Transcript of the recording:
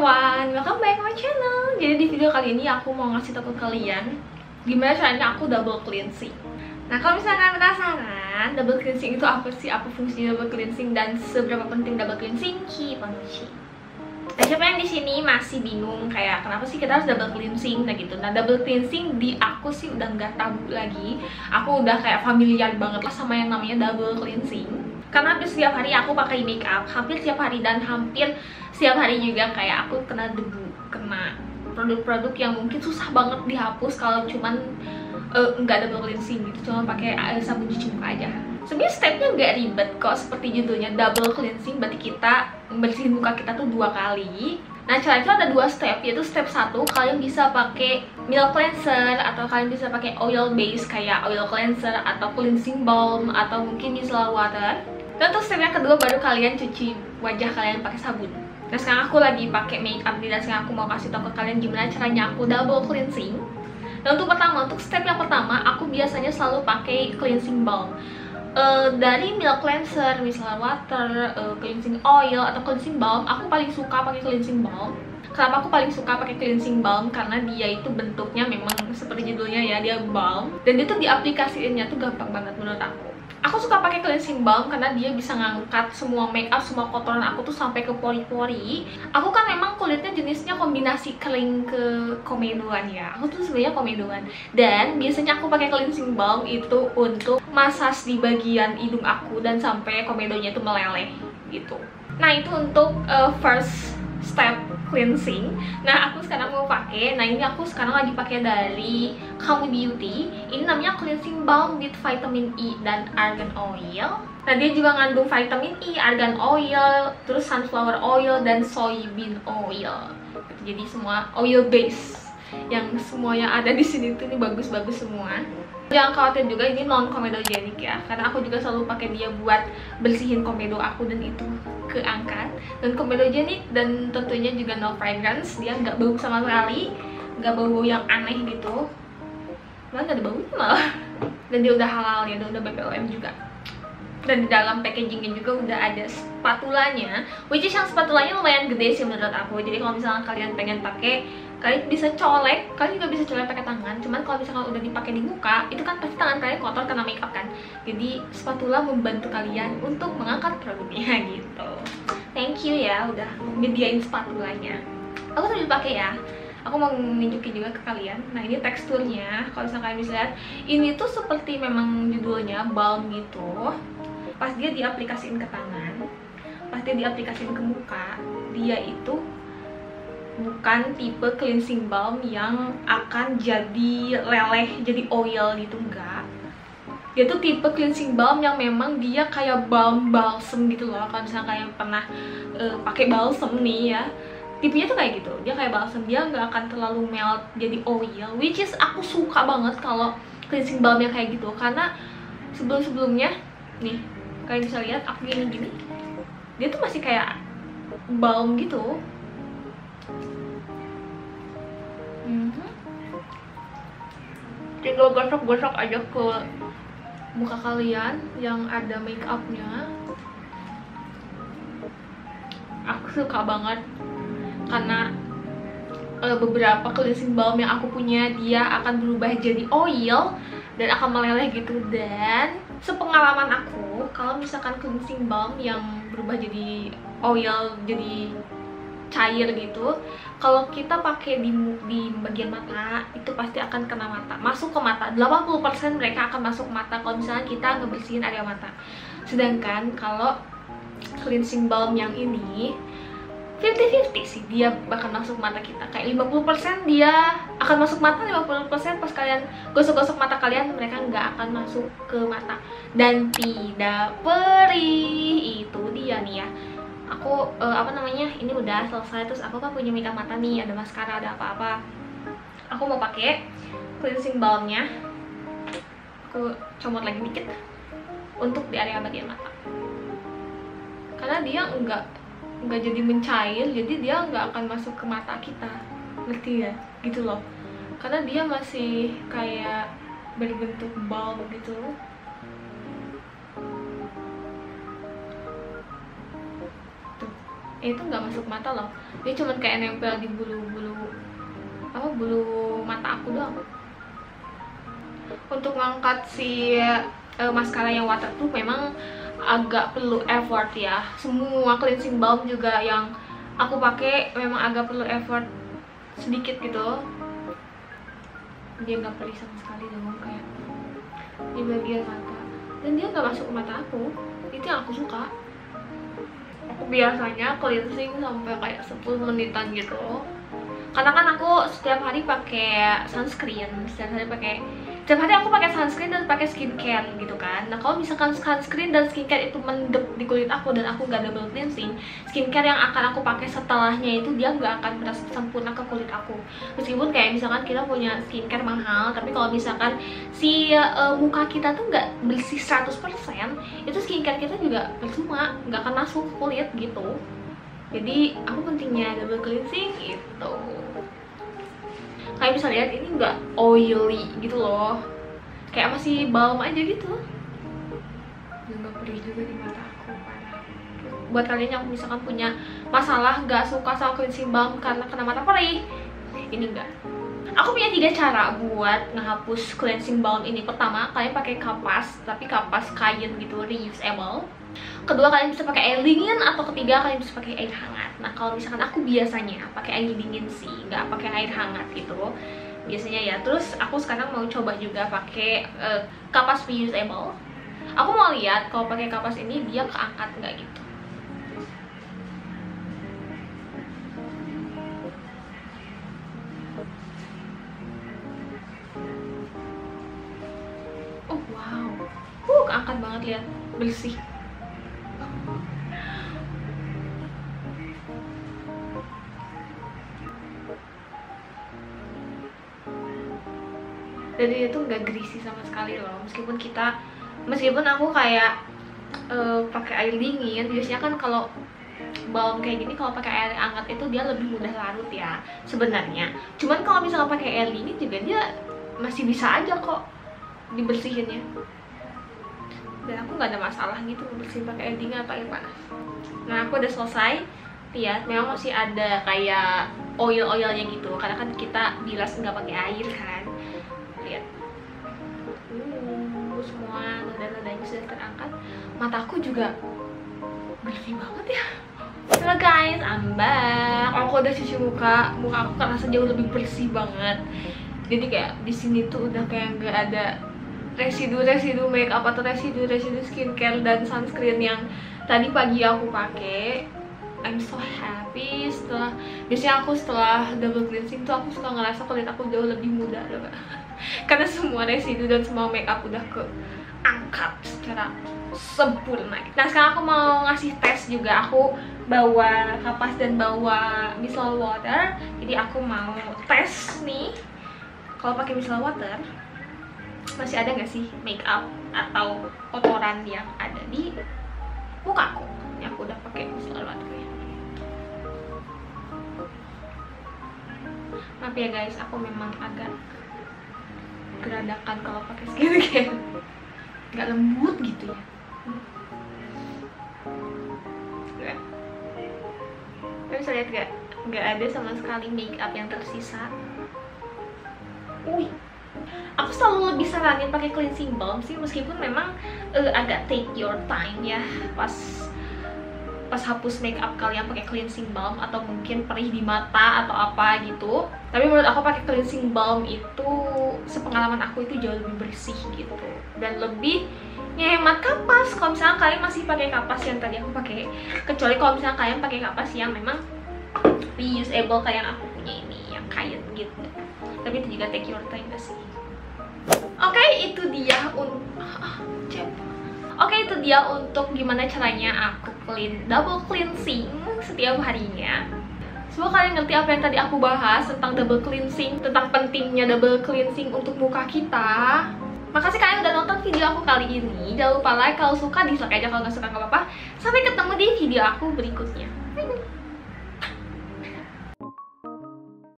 everyone, welcome back to my channel. Jadi di video kali ini aku mau ngasih tau ke kalian gimana caranya aku double cleansing. Nah, kalau misalnya kalian penasaran double cleansing itu apa sih, apa fungsi double cleansing dan seberapa penting double cleansing, keep on watching. Nah, siapa yang di sini masih bingung kayak kenapa sih kita harus double cleansing nah gitu. Nah, double cleansing di aku sih udah nggak tabu lagi. Aku udah kayak familiar banget lah sama yang namanya double cleansing. Karena hampir setiap hari aku pakai make up, hampir setiap hari, dan hampir setiap hari juga kayak aku kena debu, kena produk-produk yang mungkin susah banget dihapus kalau cuman nggak double cleansing gitu, cuma pakai sabun cuci muka aja. Sebenarnya stepnya nggak ribet kok, seperti judulnya double cleansing, berarti kita membersihin muka kita tuh 2 kali. Nah, cara itu ada 2 step, yaitu step 1 kalian bisa pakai milk cleanser atau kalian bisa pakai oil base kayak oil cleanser atau cleansing balm atau mungkin micellar water. Dan untuk step yang kedua baru kalian cuci wajah kalian pakai sabun. Nah, sekarang aku lagi pakai make up dan sekarang aku mau kasih tau ke kalian gimana caranya aku double cleansing. Dan untuk step yang pertama aku biasanya selalu pakai cleansing balm. Dari milk cleanser, micellar water, cleansing oil atau cleansing balm, aku paling suka pakai cleansing balm. Kenapa aku paling suka pakai cleansing balm? Karena dia itu bentuknya memang seperti judulnya ya, dia balm, dan itu diaplikasiinnya tuh gampang banget menurut aku. Aku suka pakai cleansing balm karena dia bisa ngangkat semua makeup, semua kotoran aku tuh sampai ke pori-pori. Aku kan memang kulitnya jenisnya kombinasi kering ke komedoan ya. Aku tuh sebenarnya komedoan. Dan biasanya aku pakai cleansing balm itu untuk massage di bagian hidung aku dan sampai komedonya itu meleleh gitu. Nah, itu untuk first step cleansing. Nah, aku sekarang mau pakai. Nah, ini aku sekarang lagi pakai dari Kamu Beauty. Ini namanya cleansing balm with vitamin E dan argan oil. Nah, dia juga ngandung vitamin E, argan oil, terus sunflower oil dan soybean oil. Jadi semua oil base yang semua yang ada di sini tuh ini bagus-bagus semua. Jangan khawatir juga, ini non comedogenic ya, karena aku juga selalu pakai dia buat bersihin komedo aku dan itu keangkat. Dan comedogenic dan tentunya juga no fragrance, dia nggak bau sama sekali, nggak bau yang aneh gitu, malah nggak ada baunya malah. Dan dia udah halal ya, udah BPOM juga. Dan di dalam packagingnya juga udah ada spatulanya, which is yang spatulanya lumayan gede sih menurut aku. Jadi kalau misalnya kalian pengen pakai, kalian bisa colek, kalian juga bisa colek pakai tangan. Cuman kalau misalnya udah dipakai di muka, itu kan pasti tangan kalian kotor karena makeup kan. Jadi spatula membantu kalian untuk mengangkat produknya gitu. Thank you ya udah menyediain spatulanya. Aku sambil pakai ya. Aku mau nunjukin juga ke kalian. Nah, ini teksturnya. Kalau misalnya kalian bisa lihat, ini tuh seperti memang judulnya balm gitu. Pas dia diaplikasiin ke tangan, pas dia diaplikasiin ke muka, dia itu bukan tipe cleansing balm yang akan jadi leleh, jadi oil gitu, enggak. Dia tuh tipe cleansing balm yang memang dia kayak balsam gitu loh. Kalau misalnya kalian pernah pakai balsam nih ya, tipenya tuh kayak gitu, dia kayak balsam, dia nggak akan terlalu melt jadi oil, which is aku suka banget kalau cleansing balm yang kayak gitu. Karena sebelum-sebelumnya nih, kalian bisa lihat aku gini-gini, dia tuh masih kayak balm gitu. Tinggal gosok-gosok aja ke muka kalian yang ada make upnya. Aku suka banget karena beberapa cleansing balm yang aku punya dia akan berubah jadi oil dan akan meleleh gitu. Dan sepengalaman aku, kalau misalkan cleansing balm yang berubah jadi oil, jadi cair gitu, kalau kita pakai di bagian mata, itu pasti akan kena mata, masuk ke mata. 80% mereka akan masuk mata kalau misalnya kita ngebersihin area mata. Sedangkan kalau cleansing balm yang ini 50-50 sih, dia bakal masuk mata kita. Kayak 50% dia akan masuk mata, 50% pas kalian gosok-gosok mata kalian, mereka nggak akan masuk ke mata. Dan tidak perih, itu dia nih ya. Aku ini udah selesai, terus aku kan punya makeup mata nih, ada maskara, ada apa-apa. Aku mau pakai cleansing balmnya. Aku comot lagi dikit untuk di area bagian mata. Karena dia nggak jadi mencair, jadi dia nggak akan masuk ke mata kita, ngerti ya? Gitu loh. Karena dia masih kayak berbentuk balm gitu. itu nggak masuk mata loh, dia cuman kayak nempel di bulu mata aku doang. Untuk ngangkat si maskara yang waterproof memang agak perlu effort ya. Semua cleansing balm juga yang aku pakai memang agak perlu effort sedikit gitu. Dia nggak perih sama sekali dong, kayak di bagian mata, dan dia nggak masuk ke mata aku. Itu yang aku suka. Aku biasanya cleansing sampai kayak 10 menitan gitu, karena kan aku setiap hari pakai sunscreen, setiap hari aku pakai sunscreen dan pakai skincare gitu kan. Nah kalau misalkan sunscreen dan skincare itu mendep di kulit aku dan aku nggak double cleansing, skincare yang akan aku pakai setelahnya itu dia nggak akan berasa sempurna ke kulit aku. Meskipun kayak misalkan kita punya skincare mahal, tapi kalau misalkan si muka kita tuh nggak bersih 100%, itu skincare kita juga percuma, nggak akan masuk ke kulit gitu. Jadi aku pentingnya double cleansing itu. Kayak bisa lihat ini nggak oily gitu loh, kayak masih balm aja gitu. Nggak perih juga di mata aku, parah. Buat kalian yang misalkan punya masalah nggak suka sama cleansing balm karena kena mata perih, ini enggak. Aku punya 3 cara buat ngehapus cleansing balm ini. Pertama, kalian pakai kapas, tapi kapas kain gitu, reusable. Kedua, kalian bisa pakai air dingin, atau ketiga kalian bisa pakai air hangat. Nah kalau misalkan aku biasanya pakai air dingin sih, nggak pakai air hangat gitu biasanya ya. Terus aku sekarang mau coba juga pakai kapas reusable. Aku mau lihat kalau pakai kapas ini dia keangkat nggak gitu. Oh wow, keangkat banget, lihat, bersih. Dan itu nggak greasy sama sekali loh, meskipun aku kayak pakai air dingin. Biasanya kan kalau balm kayak gini kalau pakai air hangat itu dia lebih mudah larut ya sebenarnya. Cuman kalau misalnya pakai air dingin juga dia masih bisa aja kok dibersihinnya. Dan aku nggak ada masalah gitu bersihin pakai air dingin atau air panas. Nah aku udah selesai. Lihat, memang masih ada kayak oil-oilnya gitu, karena kan kita bilas nggak pakai air kan. Lihat, semua noda-nodanya sudah terangkat. Mataku juga bersih banget ya. Halo guys, I'm back. Aku udah cuci muka aku kerasa jauh lebih bersih banget. Jadi kayak di sini tuh udah kayak nggak ada residu makeup atau residu skincare dan sunscreen yang tadi pagi aku pakai. I'm so happy. Setelah double cleansing tuh aku suka ngerasa kulit aku jauh lebih muda loh, karena semua residu dan semua makeup udah keangkat secara sempurna. Nah sekarang aku mau ngasih tes juga. Aku bawa kapas dan bawa micellar water. Jadi aku mau tes nih, kalau pakai micellar water masih ada nggak sih makeup atau kotoran yang ada di mukaku. Ini aku udah pakai micellar waternya. Maaf ya guys, aku memang agak geradakan kalau pakai skincare, nggak lembut gitu ya. Kalian bisa lihat nggak ada sama sekali makeup yang tersisa. Aku selalu lebih saranin pakai cleansing balm sih, meskipun memang agak take your time ya pas hapus makeup kalian pakai cleansing balm, atau mungkin perih di mata atau apa gitu. Tapi menurut aku pakai cleansing balm itu, sepengalaman aku itu jauh lebih bersih gitu dan lebih ngehemat kapas. Kalau misalnya kalian masih pakai kapas yang tadi aku pakai, kecuali kalau misalnya kalian pakai kapas yang memang reusable kayak yang aku punya ini, yang kain gitu. Tapi itu juga take your time gak sih? Oke, itu dia itu dia untuk gimana caranya aku double cleansing setiap harinya. Semoga kalian ngerti apa yang tadi aku bahas tentang double cleansing, tentang pentingnya double cleansing untuk muka kita. Makasih kalian udah nonton video aku kali ini. Jangan lupa like, kalau suka dislike aja, kalau nggak suka nggak apa-apa. Sampai ketemu di video aku berikutnya. Bye.